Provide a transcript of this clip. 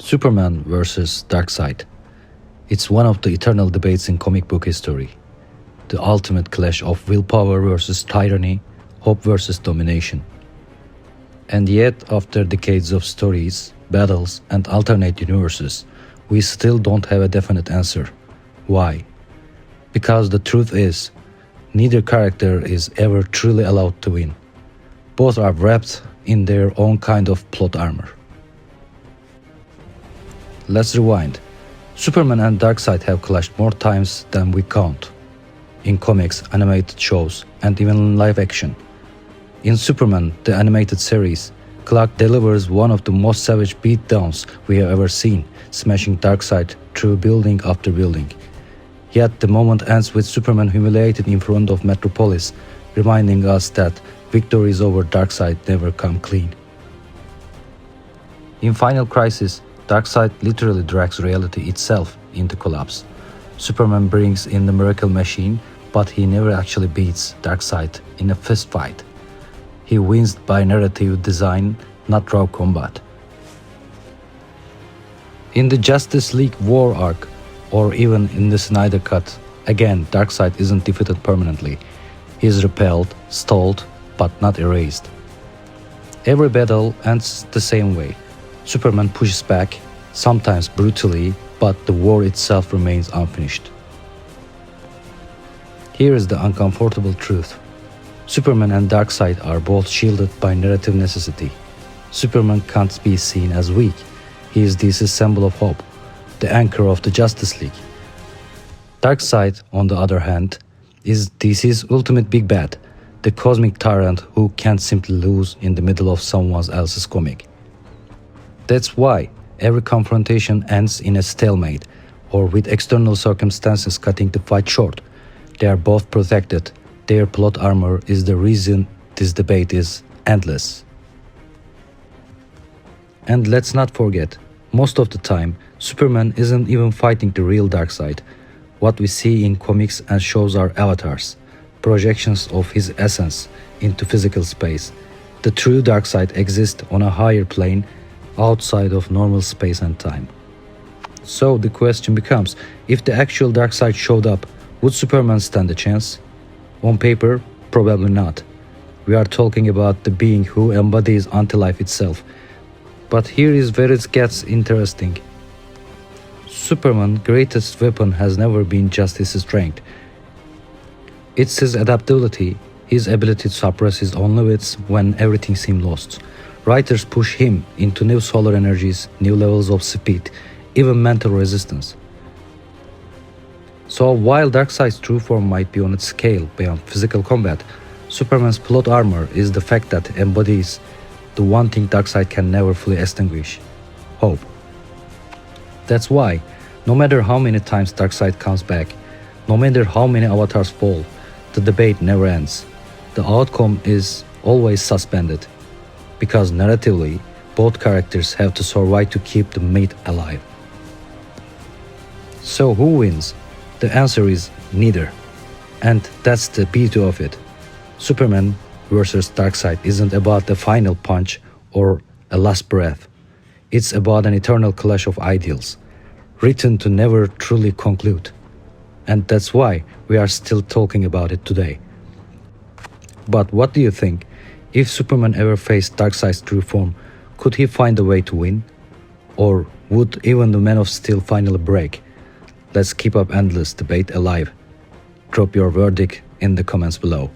Superman versus Darkseid. It's one of the eternal debates in comic book history. The ultimate clash of willpower versus tyranny, hope versus domination. And yet, after decades of stories, battles, and alternate universes, we still don't have a definite answer. Why? Because the truth is, neither character is ever truly allowed to win. Both are wrapped in their own kind of plot armor. Let's rewind. Superman and Darkseid have clashed more times than we count. In comics, animated shows, and even in live action. In Superman, the animated series, Clark delivers one of the most savage beatdowns we have ever seen, smashing Darkseid through building after building. Yet the moment ends with Superman humiliated in front of Metropolis, reminding us that victories over Darkseid never come clean. In Final Crisis, Darkseid literally drags reality itself into collapse. Superman brings in the miracle machine, but he never actually beats Darkseid in a fist fight. He wins by narrative design, not raw combat. In the Justice League War arc, or even in the Snyder Cut, again Darkseid isn't defeated permanently. He is repelled, stalled, but not erased. Every battle ends the same way. Superman pushes back, sometimes brutally, but the war itself remains unfinished. Here is the uncomfortable truth. Superman and Darkseid are both shielded by narrative necessity. Superman can't be seen as weak. He is DC's symbol of hope, the anchor of the Justice League. Darkseid, on the other hand, is DC's ultimate big bad, the cosmic tyrant who can't simply lose in the middle of someone else's comic. That's why every confrontation ends in a stalemate, or with external circumstances cutting the fight short. They are both protected. Their plot armor is the reason this debate is endless. And let's not forget, most of the time, Superman isn't even fighting the real Darkseid. What we see in comics and shows are avatars, projections of his essence into physical space. The true Darkseid exists on a higher plane, outside of normal space and time. So the question becomes, if the actual Darkseid showed up, would Superman stand a chance? On paper, probably not. We are talking about the being who embodies anti-life itself. But here is where it gets interesting. Superman's greatest weapon has never been just his strength. It's his adaptability, his ability to suppress his own limits when everything seems lost. Writers push him into new solar energies, new levels of speed, even mental resistance. So while Darkseid's true form might be on its scale beyond physical combat, Superman's plot armor is the fact that it embodies the one thing Darkseid can never fully extinguish: hope. That's why, no matter how many times Darkseid comes back, no matter how many avatars fall, the debate never ends. The outcome is always suspended, because narratively, both characters have to survive to keep the myth alive. So who wins? The answer is neither. And that's the beauty of it. Superman versus Darkseid isn't about the final punch or a last breath. It's about an eternal clash of ideals, written to never truly conclude. And that's why we are still talking about it today. But what do you think? If Superman ever faced Darkseid's true form, could he find a way to win? Or would even the Man of Steel finally break? Let's keep up endless debate alive. Drop your verdict in the comments below.